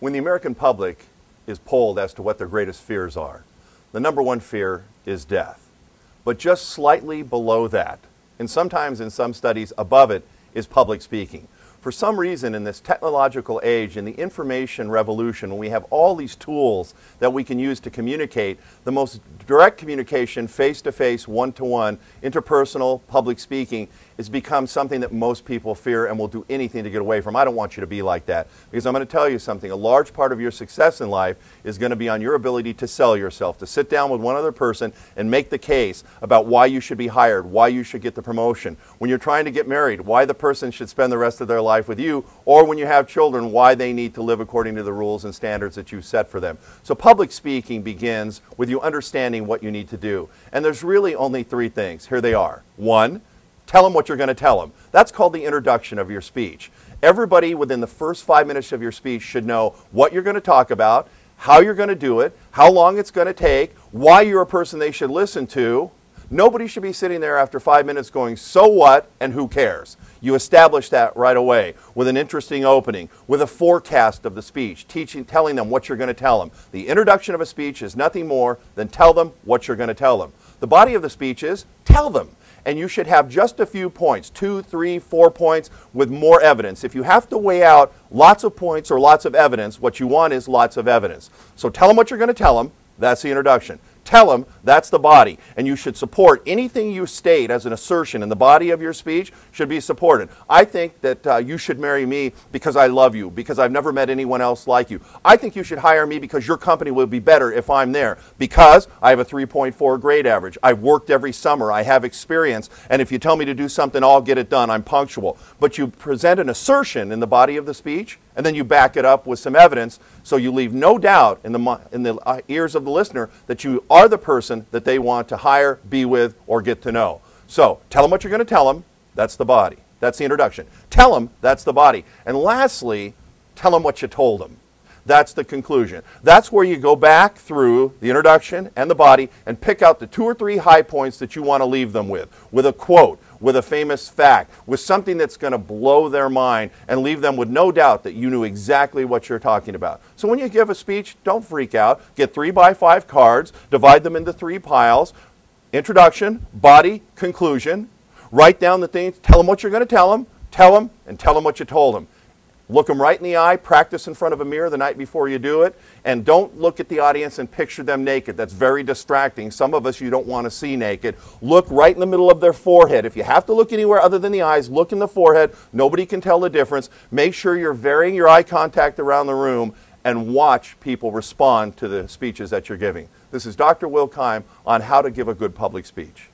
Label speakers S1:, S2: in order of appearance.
S1: When the American public is polled as to what their greatest fears are, the number one fear is death. But just slightly below that, and sometimes in some studies above it, is public speaking. For some reason in this technological age, in the information revolution, when we have all these tools that we can use to communicate, the most direct communication, face-to-face, one-to-one, interpersonal, public speaking, has become something that most people fear and will do anything to get away from. I don't want you to be like that, because I'm going to tell you something. A large part of your success in life is going to be on your ability to sell yourself, to sit down with one other person and make the case about why you should be hired, why you should get the promotion. When you're trying to get married, why the person should spend the rest of their life with you, or when you have children, why they need to live according to the rules and standards that you set for them. So public speaking begins with you understanding what you need to do. And there's really only three things. Here they are. One, tell them what you're going to tell them. That's called the introduction of your speech. Everybody within the first 5 minutes of your speech should know what you're going to talk about, how you're going to do it, how long it's going to take, why you're a person they should listen to. Nobody should be sitting there after 5 minutes going, so what and who cares? You establish that right away with an interesting opening, with a forecast of the speech, telling them what you're going to tell them. The introduction of a speech is nothing more than tell them what you're going to tell them. The body of the speech is tell them. And you should have just a few points, 2, 3, 4 points with more evidence. If you have to weigh out lots of points or lots of evidence, what you want is lots of evidence. So tell them what you're going to tell them. That's the introduction. Tell them, that's the body. And you should support anything you state as an assertion in the body of your speech should be supported. I think that you should marry me because I love you, because I've never met anyone else like you. I think you should hire me because your company will be better if I'm there, because I have a 3.4 grade average. I've worked every summer. I have experience. And if you tell me to do something, I'll get it done. I'm punctual. But you present an assertion in the body of the speech, and then you back it up with some evidence, so you leave no doubt in the ears of the listener that you are the person that they want to hire, be with, or get to know. So tell them what you're going to tell them. That's the body. That's the introduction. Tell them. That's the body. And lastly, tell them what you told them. That's the conclusion. That's where you go back through the introduction and the body and pick out the 2 or 3 high points that you want to leave them with a quote, with a famous fact, with something that's going to blow their mind and leave them with no doubt that you knew exactly what you're talking about. So when you give a speech, don't freak out. Get 3x5 cards, divide them into 3 piles, introduction, body, conclusion. Write down the things, tell them what you're going to tell them, and tell them what you told them. Look them right in the eye, practice in front of a mirror the night before you do it, and don't look at the audience and picture them naked. That's very distracting. Some of us you don't want to see naked. Look right in the middle of their forehead. If you have to look anywhere other than the eyes, look in the forehead. Nobody can tell the difference. Make sure you're varying your eye contact around the room and watch people respond to the speeches that you're giving. This is Dr. Will Keim on how to give a good public speech.